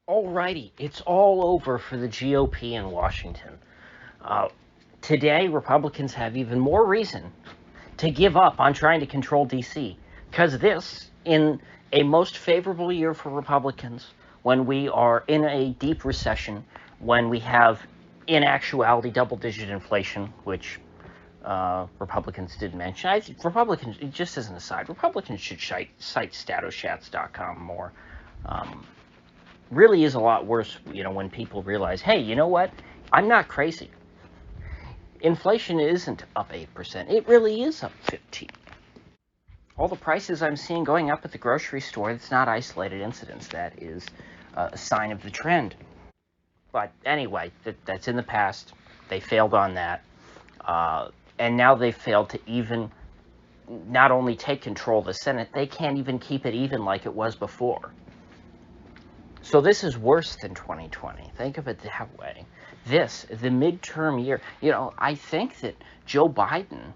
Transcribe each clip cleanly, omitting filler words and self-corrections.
Alrighty, it's all over for the GOP in Washington. Uh, Today, Republicans have even more reason to give up on trying to control D.C. because this, in a most favorable year for Republicans, when we are in a deep recession, when we have, in actuality, double-digit inflation, which Republicans did mention. Republicans, just as an aside, Republicans should cite statoschats.com more. Really is a lot worse, when people realize, hey, you know what? I'm not crazy. Inflation isn't up 8%. It really is up 15%. All the prices I'm seeing going up at the grocery store, it's not isolated incidents. That is a sign of the trend. But anyway, that's in the past. They failed on that. And now they failed to even not only take control of the Senate, they can't even keep it even like it was before. So this is worse than 2020. Think of it that way. The midterm year, I think that Joe Biden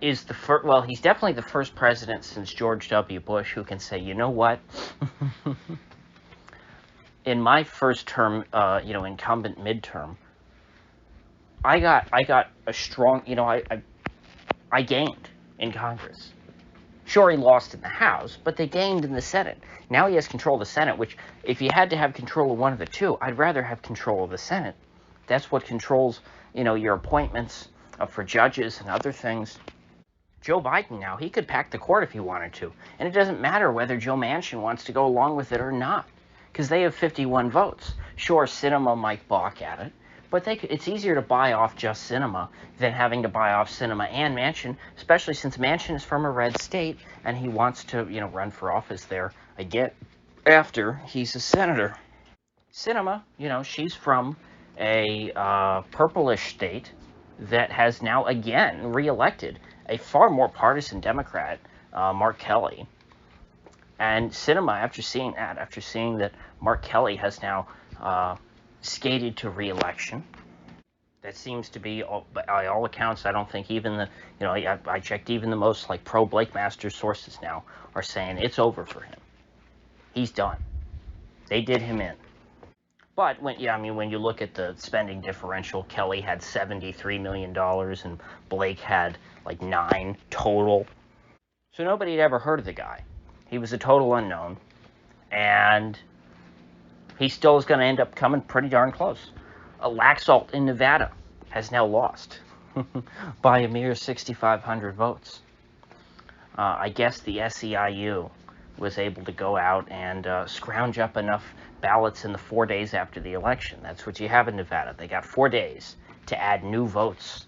is the first, well, he's definitely the first president since George W. Bush who can say, you know what? In my first term, incumbent midterm, I got a strong, I gained in Congress. Sure, he lost in the House, but they gained in the Senate. Now he has control of the Senate, which, if you had to have control of one of the two, I'd rather have control of the Senate. That's what controls, your appointments for judges and other things. Joe Biden now, he could pack the court if he wanted to. And it doesn't matter whether Joe Manchin wants to go along with it or not, because they have 51 votes. Sure, Sinema might balk at it, but it's easier to buy off just Sinema than having to buy off Sinema and Manchin, especially since Manchin is from a red state and he wants to, run for office there again after he's a senator. Sinema, she's from a purplish state that has now again reelected a far more partisan Democrat, Mark Kelly. And Sinema, after seeing that Mark Kelly has now skated to re-election. That seems to be, by all accounts, I don't think even I checked even the most pro-Blake Masters sources now are saying it's over for him. He's done. They did him in. But when you look at the spending differential, Kelly had $73 million and Blake had $9 total. So nobody had ever heard of the guy. He was a total unknown. And he still is going to end up coming pretty darn close. Laxalt in Nevada has now lost by a mere 6,500 votes. I guess the SEIU was able to go out and scrounge up enough ballots in the 4 days after the election. That's what you have in Nevada. They got 4 days to add new votes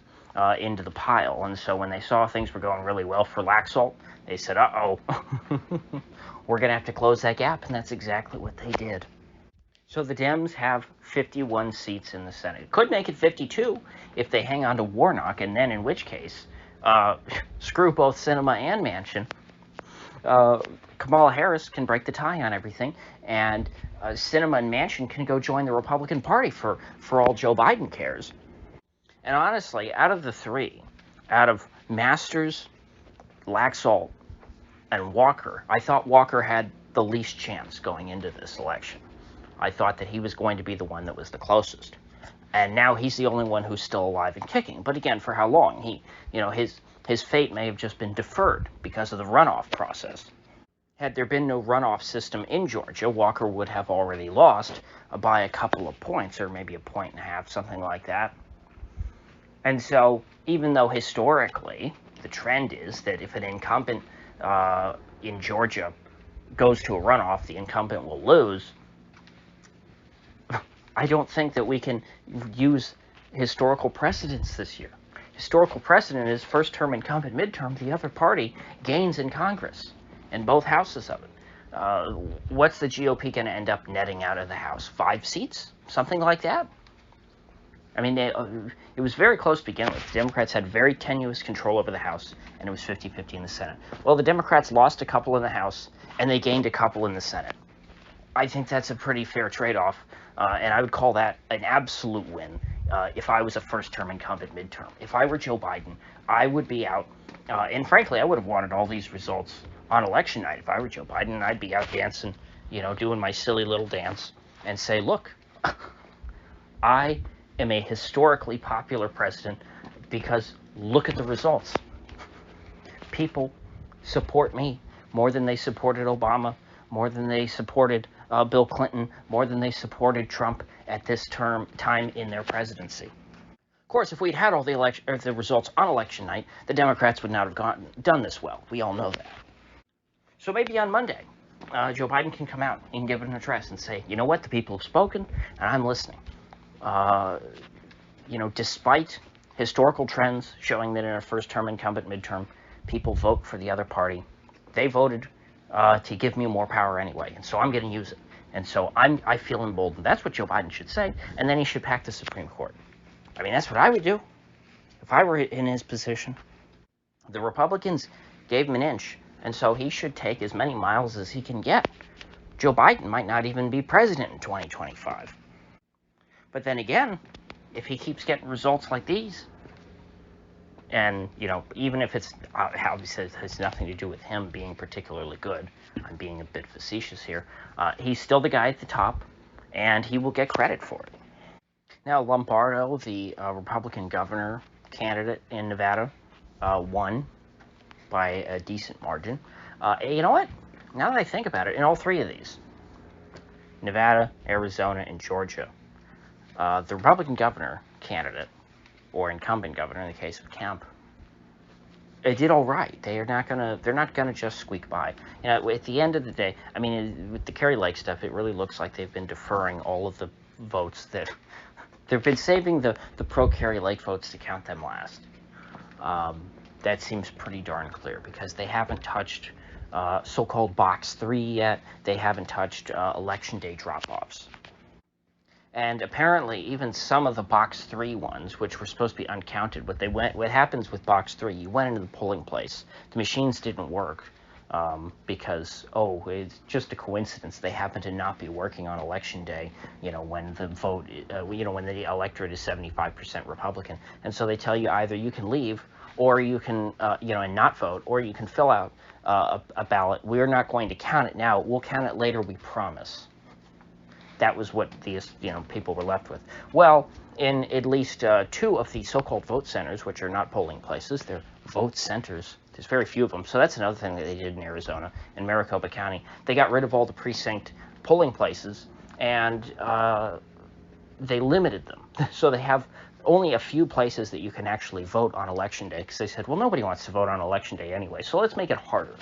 into the pile. And so when they saw things were going really well for Laxalt, they said, uh-oh, we're going to have to close that gap. And that's exactly what they did. So the Dems have 51 seats in the Senate. Could make it 52 if they hang on to Warnock, and then in which case, screw both Sinema and Manchin. Kamala Harris can break the tie on everything, and Sinema and Manchin can go join the Republican Party for all Joe Biden cares. And honestly, out of the three, out of Masters, Laxalt, and Walker, I thought Walker had the least chance going into this election. I thought that he was going to be the one that was the closest. And now he's the only one who's still alive and kicking. But again, for how long? His fate may have just been deferred because of the runoff process. Had there been no runoff system in Georgia, Walker would have already lost by a couple of points, or maybe a point and a half, something like that. And so, even though historically the trend is that if an incumbent in Georgia goes to a runoff, the incumbent will lose, I don't think that we can use historical precedents this year. Historical precedent is first-term incumbent, midterm, the other party gains in Congress, and both houses of it. What's the GOP going to end up netting out of the House? 5 seats? Something like that? I mean, it was very close to begin with. The Democrats had very tenuous control over the House, and it was 50-50 in the Senate. Well, the Democrats lost a couple in the House, and they gained a couple in the Senate. I think that's a pretty fair trade-off, and I would call that an absolute win if I was a first-term incumbent midterm. If I were Joe Biden, I would be out, and frankly, I would have wanted all these results on election night, if I were Joe Biden, I'd be out dancing, doing my silly little dance and say, look, I am a historically popular president because look at the results. People support me more than they supported Obama, more than they supported Bill Clinton, more than they supported Trump at this time in their presidency. Of course, if we'd had all the results on election night, the Democrats would not have done this well. We all know that. So maybe on Monday, Joe Biden can come out and give an address and say, you know what, the people have spoken, and I'm listening. Despite historical trends showing that in a first-term incumbent midterm, people vote for the other party, they voted to give me more power anyway, and so I'm going to use it. And so I feel emboldened. That's what Joe Biden should say, and then he should pack the Supreme Court. I mean, that's what I would do if I were in his position. The Republicans gave him an inch, and so he should take as many miles as he can get. Joe Biden might not even be president in 2025. But then again, if he keeps getting results like these, and, even if it's obviously it has nothing to do with him being particularly good, I'm being a bit facetious here, he's still the guy at the top, and he will get credit for it. Now, Lombardo, the Republican governor candidate in Nevada, won by a decent margin. You know what? Now that I think about it, in all three of these, Nevada, Arizona, and Georgia, the Republican governor candidate, or incumbent governor in the case of Kemp, it did all right. They're not gonna just squeak by. At the end of the day, I mean, with the Kari Lake stuff, it really looks like they've been deferring all of the votes that they've been saving the pro-Kari Lake votes to count them last. That seems pretty darn clear because they haven't touched so-called Box 3 yet. They haven't touched Election Day drop-offs. And apparently, even some of the Box 3 ones, which were supposed to be uncounted, what happens with Box 3, you went into the polling place, the machines didn't work because, it's just a coincidence. They happen to not be working on Election Day, when the vote, when the electorate is 75% Republican. And so they tell you either you can leave or you can, and not vote, or you can fill out a ballot. We're not going to count it now. We'll count it later, we promise. That was what these, people were left with. Well, in at least two of the so-called vote centers, which are not polling places, they're vote centers. There's very few of them. So that's another thing that they did in Arizona, in Maricopa County. They got rid of all the precinct polling places, and they limited them. So they have only a few places that you can actually vote on Election Day, because they said, well, nobody wants to vote on Election Day anyway, so let's make it harder.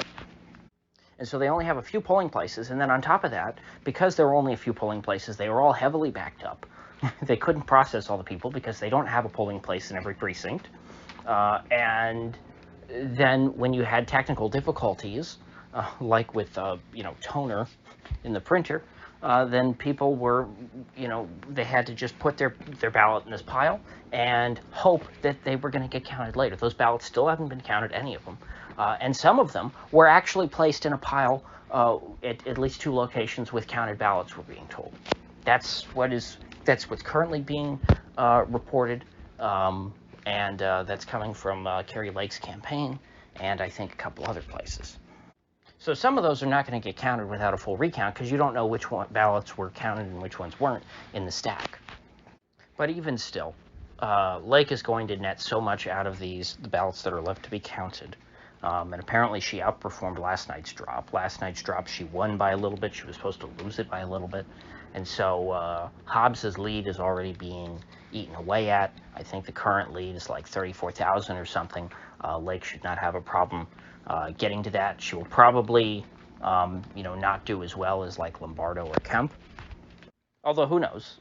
And so they only have a few polling places, and then on top of that, because there were only a few polling places, they were all heavily backed up. They couldn't process all the people because they don't have a polling place in every precinct. And then when you had technical difficulties, like with, toner in the printer, then people were, they had to just put their ballot in this pile and hope that they were going to get counted later. Those ballots still haven't been counted, any of them. And some of them were actually placed in a pile at least two locations with counted ballots, we're being told. That's what's currently being reported, and that's coming from Kari Lake's campaign, and I think a couple other places. So some of those are not going to get counted without a full recount because you don't know which ballots were counted and which ones weren't in the stack. But even still, Lake is going to net so much out of the ballots that are left to be counted. And apparently she outperformed last night's drop. Last night's drop, she won by a little bit. She was supposed to lose it by a little bit. And so Hobbs's lead is already being eaten away at. I think the current lead is like 34,000 or something. Lake should not have a problem getting to that. She will probably, not do as well as like Lombardo or Kemp. Although, who knows?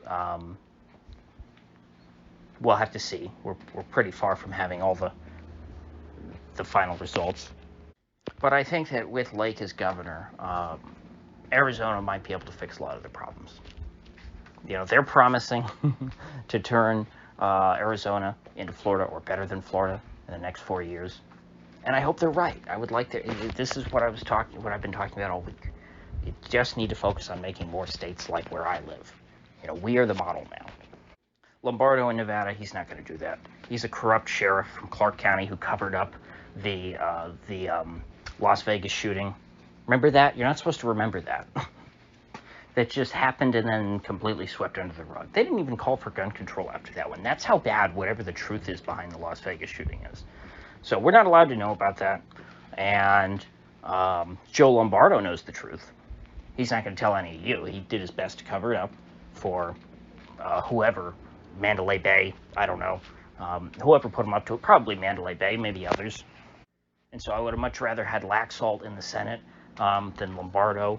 We'll have to see. We're pretty far from having all the final results. But I think that with Lake as governor, Arizona might be able to fix a lot of the problems. They're promising to turn Arizona into Florida or better than Florida in the next 4 years. And I hope they're right. I would like to. This is what I've been talking about all week. You just need to focus on making more states like where I live. We are the model now. Lombardo in Nevada, he's not going to do that. He's a corrupt sheriff from Clark County who covered up the Las Vegas shooting. Remember that? You're not supposed to remember that. That just happened and then completely swept under the rug. They didn't even call for gun control after that one. That's how bad whatever the truth is behind the Las Vegas shooting is. So we're not allowed to know about that. And Joe Lombardo knows the truth. He's not going to tell any of you. He did his best to cover it up for whoever, Mandalay Bay, I don't know. Whoever put him up to it, probably Mandalay Bay, maybe others. And so I would have much rather had Laxalt in the Senate than Lombardo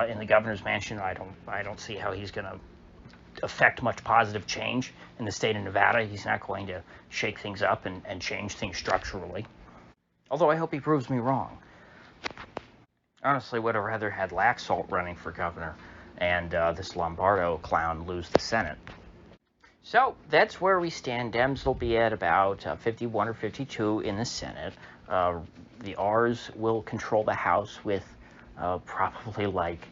in the governor's mansion. I don't see how he's going to affect much positive change in the state of Nevada. He's not going to shake things up and change things structurally. Although I hope he proves me wrong. Honestly, would have rather had Laxalt running for governor and this Lombardo clown lose the Senate. So that's where we stand. Dems will be at about 51 or 52 in the Senate. The R's will control the House with probably like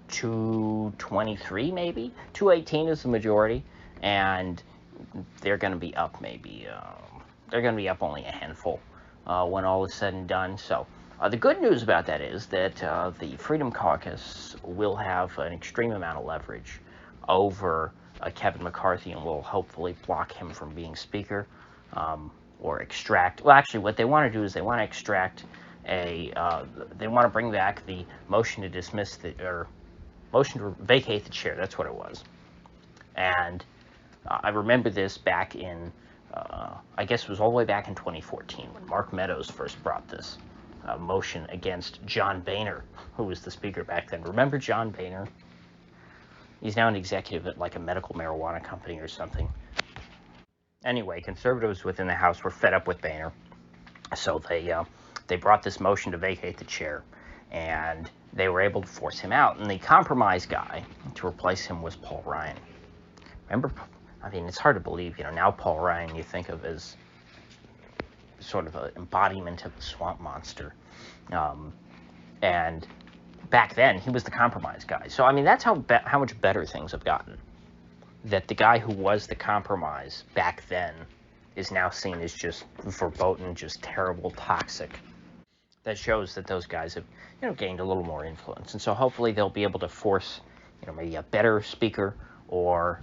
223 maybe. 218 is the majority, and they're going to be up maybe. They're going to be up only a handful when all is said and done. So the good news about that is that the Freedom Caucus will have an extreme amount of leverage over Kevin McCarthy and will hopefully block him from being Speaker or extract. Well, actually, what they want to do is they want to extract they want to bring back the motion to dismiss motion to vacate the chair. That's what it was. And I remember this back in, I guess it was all the way back in 2014 when Mark Meadows first brought this motion against John Boehner, who was the Speaker back then. Remember John Boehner? He's now an executive at like a medical marijuana company or something. Anyway, conservatives within the House were fed up with Boehner, so they brought this motion to vacate the chair, and they were able to force him out. And the compromise guy to replace him was Paul Ryan. Remember, I mean, it's hard to believe, now Paul Ryan you think of as sort of an embodiment of the swamp monster. And back then, he was the compromise guy. So, I mean, that's how much better things have gotten. That the guy who was the compromise back then is now seen as just verboten, just terrible, toxic. That shows that those guys have, gained a little more influence. And so hopefully they'll be able to force, maybe a better speaker or,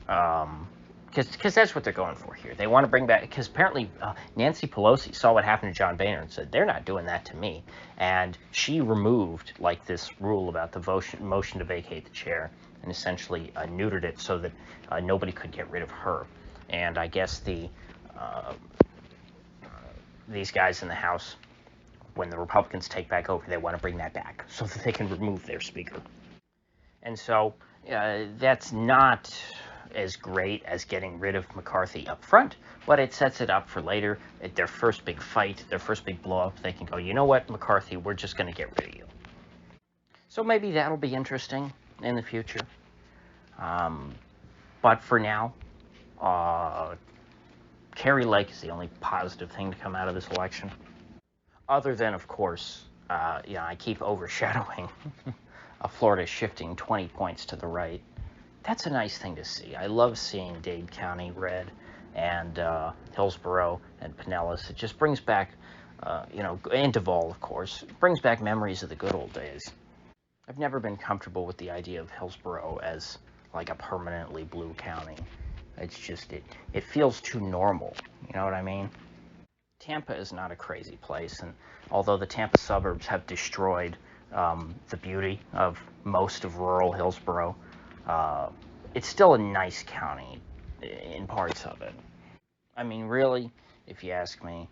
because that's what they're going for here. They want to bring back, because apparently Nancy Pelosi saw what happened to John Boehner and said, they're not doing that to me. And she removed, like, this rule about the motion to vacate the chair and essentially neutered it so that nobody could get rid of her. And I guess these guys in the House, when the Republicans take back over, they want to bring that back so that they can remove their speaker. And so that's not as great as getting rid of McCarthy up front, but it sets it up for later. At their first big fight, their first big blow-up, they can go, you know what, McCarthy, we're just going to get rid of you. So maybe that'll be interesting in the future. But for now, Kari Lake is the only positive thing to come out of this election. Other than, of course, I keep overshadowing Florida shifting 20 points to the right. That's a nice thing to see. I love seeing Dade County red and Hillsborough and Pinellas. It just brings back, and Duval, of course, it brings back memories of the good old days. I've never been comfortable with the idea of Hillsborough as like a permanently blue county. It's just, it feels too normal, you know what I mean? Tampa is not a crazy place, and although the Tampa suburbs have destroyed the beauty of most of rural Hillsborough, it's still a nice county in parts of it. I mean, really, if you ask me,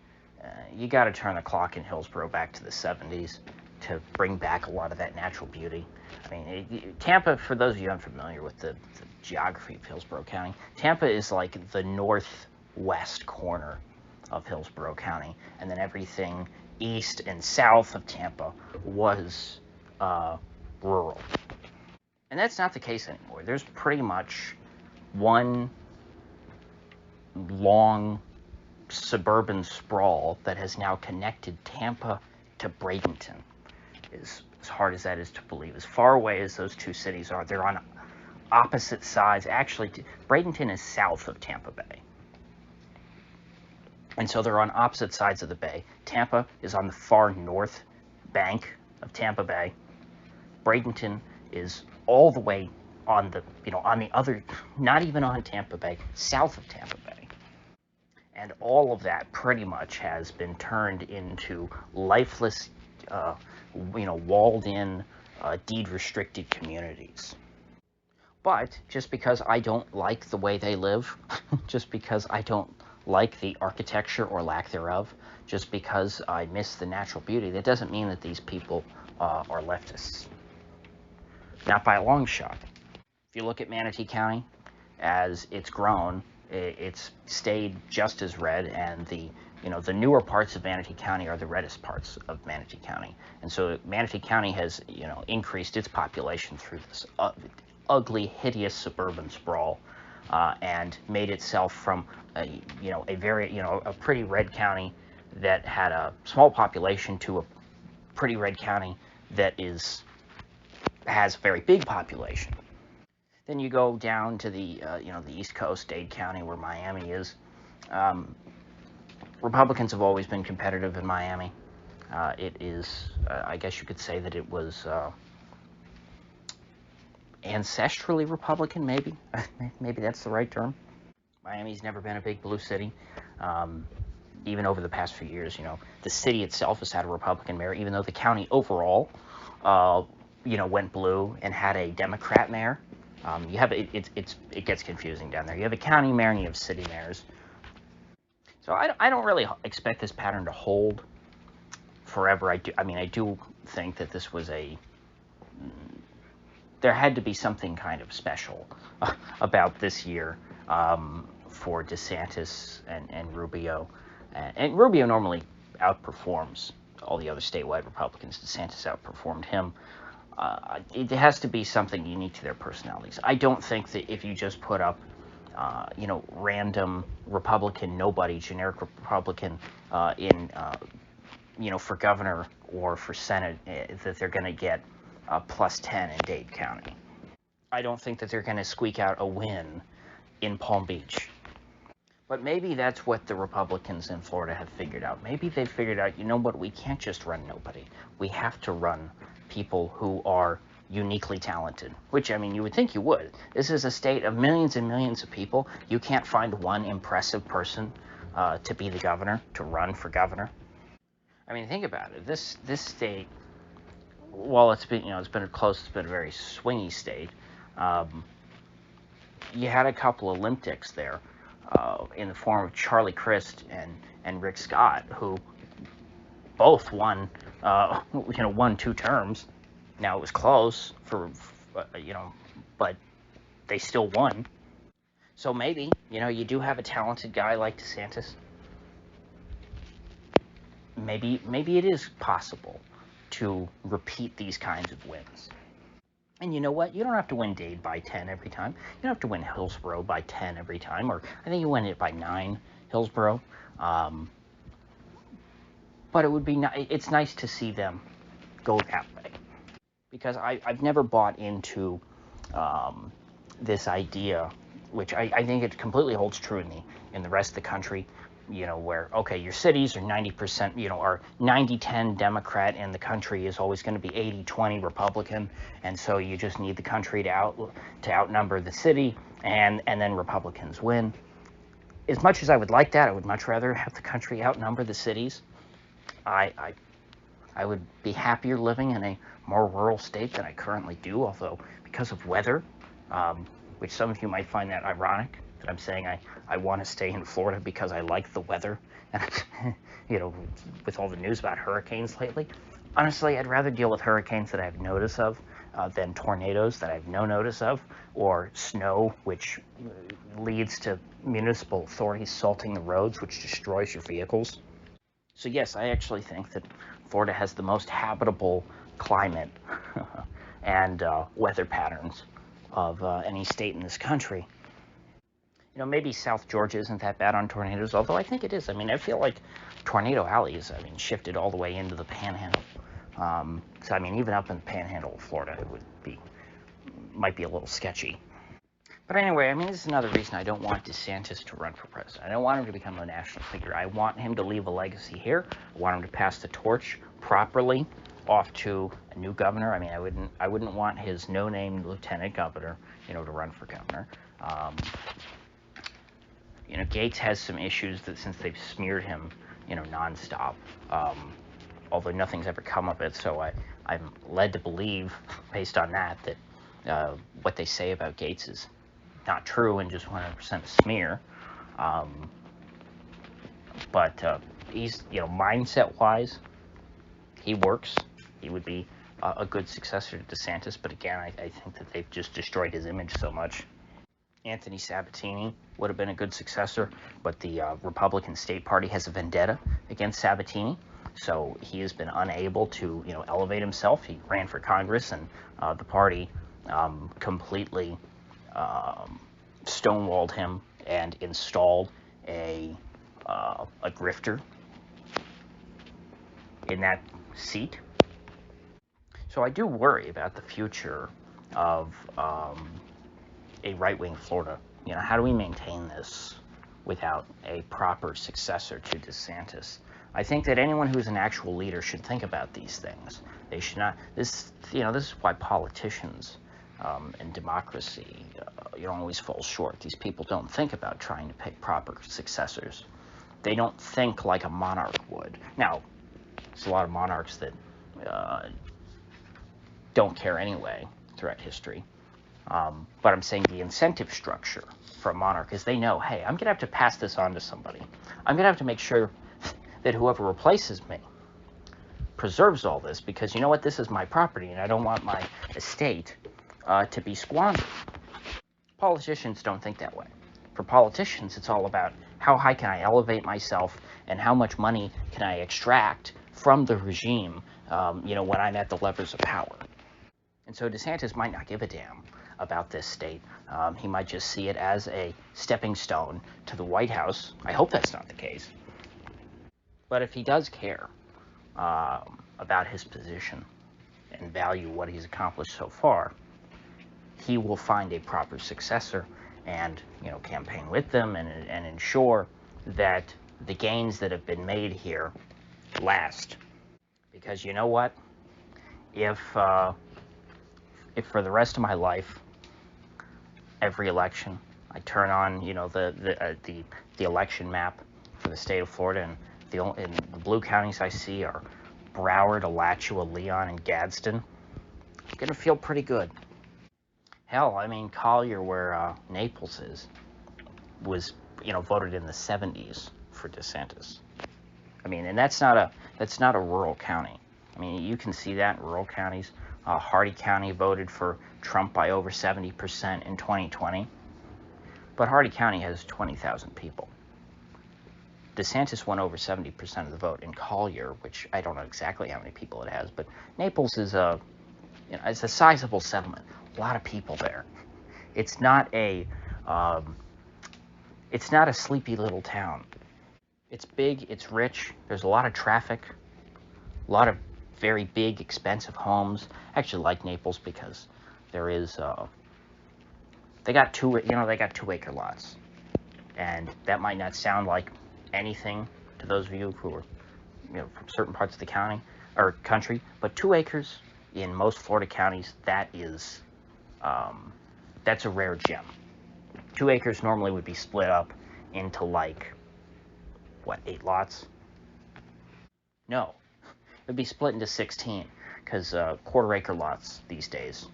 you got to turn the clock in Hillsborough back to the 70s to bring back a lot of that natural beauty. I mean, Tampa, for those of you unfamiliar with the geography of Hillsborough County, Tampa is like the northwest corner of Hillsborough County, and then everything east and south of Tampa was rural. And that's not the case anymore. There's pretty much one long suburban sprawl that has now connected Tampa to Bradenton. As hard as that is to believe, as far away as those two cities are, they're on opposite sides. Actually, Bradenton is south of Tampa Bay. And so they're on opposite sides of the bay. Tampa is on the far north bank of Tampa Bay. Bradenton is all the way on the, on the other, not even on Tampa Bay, south of Tampa Bay. And all of that pretty much has been turned into lifeless, walled-in, deed-restricted communities. But just because I don't like the way they live, just because I don't like the architecture or lack thereof, just because I miss the natural beauty, that doesn't mean that these people are leftists. Not by a long shot. If you look at Manatee County, as it's grown, it's stayed just as red, and the newer parts of Manatee County are the reddest parts of Manatee County. And so Manatee County has, increased its population through this ugly, hideous suburban sprawl, and made itself from a pretty red county that had a small population to a pretty red county that has a very big population. Then you go down to the the East Coast, Dade County, where Miami is. Republicans have always been competitive in Miami. It is, I guess you could say that it was ancestrally Republican, maybe. Maybe that's the right term. Miami's never been a big blue city. Even over the past few years, the city itself has had a Republican mayor, even though the county overall, went blue and had a Democrat mayor. You have it gets confusing down there. You have a county mayor and you have city mayors. So I don't really expect this pattern to hold forever. I do think that this was there had to be something kind of special about this year for DeSantis and Rubio. And Rubio normally outperforms all the other statewide Republicans. DeSantis outperformed him. It has to be something unique to their personalities. I don't think that if you just put up, random Republican, nobody, generic Republican for governor or for Senate, that they're going to get plus 10 in Dade County. I don't think that they're going to squeak out a win in Palm Beach. But maybe that's what the Republicans in Florida have figured out. Maybe they've figured out, we can't just run nobody. We have to run people who are uniquely talented, which, you would think you would. This is a state of millions and millions of people. You can't find one impressive person to be the governor, to run for governor. Think about it. This state, while it's been, it's been a very swingy state, you had a couple of limp-dicks there in the form of Charlie Crist and Rick Scott, who both won, 2 terms. Now, it was close but they still won. So maybe, you do have a talented guy like DeSantis. Maybe it is possible to repeat these kinds of wins. And you know what? You don't have to win Dade by 10 every time. You don't have to win Hillsborough by 10 every time, or I think you win it by 9, Hillsborough. But it's nice to see them go that way. Because I've never bought into this idea, which I think it completely holds true in the rest of the country, where, okay, your cities are 90%, are 90-10 Democrat, and the country is always going to be 80-20 Republican, and so you just need the country to outnumber the city, and then Republicans win. As much as I would like that, I would much rather have the country outnumber the cities. I would be happier living in a more rural state than I currently do, although because of weather, which some of you might find that ironic, that I'm saying I want to stay in Florida because I like the weather, and with all the news about hurricanes lately. Honestly, I'd rather deal with hurricanes that I have notice of than tornadoes that I have no notice of, or snow, which leads to municipal authorities salting the roads, which destroys your vehicles. So yes, I actually think that Florida has the most habitable climate and weather patterns of any state in this country. Maybe South Georgia isn't that bad on tornadoes, although I think it is. I feel like Tornado Alley is, shifted all the way into the Panhandle. So, even up in the Panhandle of Florida, it might be a little sketchy. But anyway, I mean, this is another reason I don't want DeSantis to run for president. I don't want him to become a national figure. I want him to leave a legacy here. I want him to pass the torch properly off to a new governor. I mean, I wouldn't want his no-name lieutenant governor, to run for governor. Gates has some issues that since they've smeared him, nonstop. Although nothing's ever come of it, so I'm led to believe, based on that what they say about Gates is not true and just 100% a smear. But he's, mindset-wise, he works. He would be a good successor to DeSantis, but again, I think that they've just destroyed his image so much. Anthony Sabatini would have been a good successor, but the Republican State Party has a vendetta against Sabatini, so he has been unable to, elevate himself. He ran for Congress, and the party completely stonewalled him and installed a grifter in that seat. So I do worry about the future of a right-wing Florida. How do we maintain this without a proper successor to DeSantis? I think that anyone who's an actual leader should think about these things. They should not. This is why politicians and democracy, always fall short. These people don't think about trying to pick proper successors. They don't think like a monarch would. Now, there's a lot of monarchs that don't care anyway throughout history. But I'm saying the incentive structure for a monarch is they know, hey, I'm going to have to pass this on to somebody. I'm going to have to make sure that whoever replaces me preserves all this because, you know what, this is my property and I don't want my estate to be squandered. Politicians don't think that way. For politicians, it's all about how high can I elevate myself and how much money can I extract from the regime, when I'm at the levers of power. And so DeSantis might not give a damn about this state. He might just see it as a stepping stone to the White House. I hope that's not the case. But if he does care about his position and value what he's accomplished so far, he will find a proper successor and, campaign with them and ensure that the gains that have been made here last. Because you know what? If for the rest of my life, every election, I turn on, the election map for the state of Florida, and the blue counties I see are Broward, Alachua, Leon, and Gadsden, I'm gonna feel pretty good. Hell, I mean, Collier, where Naples is, was, voted in the 70s for DeSantis. I mean, and that's not a rural county. I mean, you can see that in rural counties. Hardy County voted for Trump by over 70% in 2020. But Hardy County has 20,000 people. DeSantis won over 70% of the vote in Collier, which I don't know exactly how many people it has, but Naples is it's a sizable settlement. A lot of people there. It's not a sleepy little town. It's big, it's rich, there's a lot of traffic, a lot of very big, expensive homes. I actually like Naples because there is, they got 2-acre lots. And that might not sound like anything to those of you who are, from certain parts of the county, or country, but 2 acres in most Florida counties, that's a rare gem. 2 acres normally would be split up into 8 lots? No, it'd be split into 16, because quarter-acre lots these days,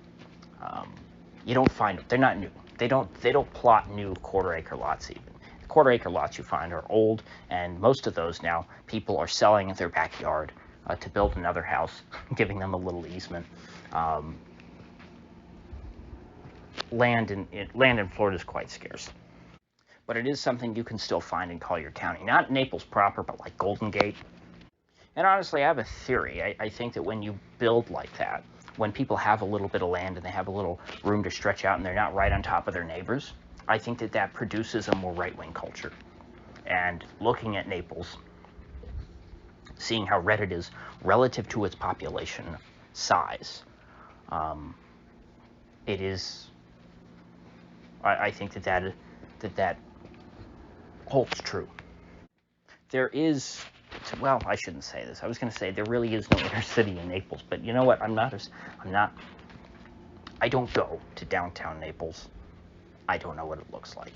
you don't find them. They're not new. They don't plot new quarter-acre lots even. The quarter-acre lots you find are old, and most of those now people are selling their backyard to build another house, giving them a little easement. Land in Florida is quite scarce. But it is something you can still find in Collier County. Not Naples proper, but like Golden Gate. And honestly, I have a theory. I think that when you build like that, when people have a little bit of land and they have a little room to stretch out and they're not right on top of their neighbors, I think that produces a more right-wing culture. And looking at Naples, seeing how red it is relative to its population size, it is I think that holds true. There is, well, I shouldn't say this. I was going to say there really is no inner city in Naples, but you know what? I don't go to downtown Naples. I don't know what it looks like.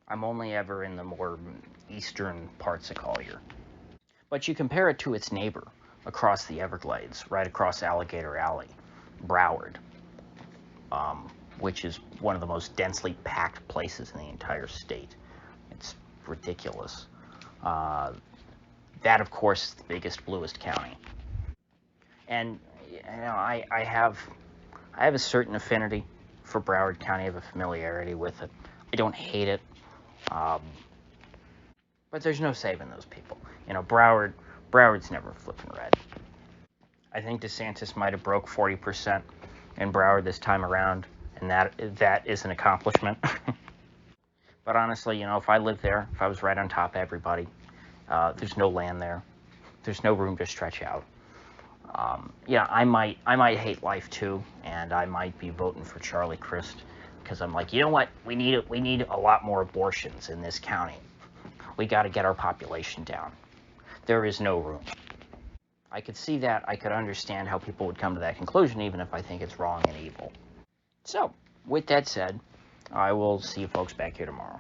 I'm only ever in the more eastern parts of Collier. But you compare it to its neighbor across the Everglades, right across Alligator Alley, Broward, which is one of the most densely packed places in the entire state. It's ridiculous. That, of course, is the biggest, bluest county. And you know, I have a certain affinity for Broward County. I have a familiarity with it. I don't hate it, but there's no saving those people. You know, Broward's never flipping red. I think DeSantis might have broke 40% in Broward this time around, and that is an accomplishment. But honestly, you know, if I lived there, if I was right on top of everybody, there's no land there. There's no room to stretch out. Yeah, I might hate life too, and I might be voting for Charlie Crist because I'm like, you know what? We need a lot more abortions in this county. We got to get our population down. There is no room. I could see that. I could understand how people would come to that conclusion, even if I think it's wrong and evil. So, with that said, I will see you folks back here tomorrow.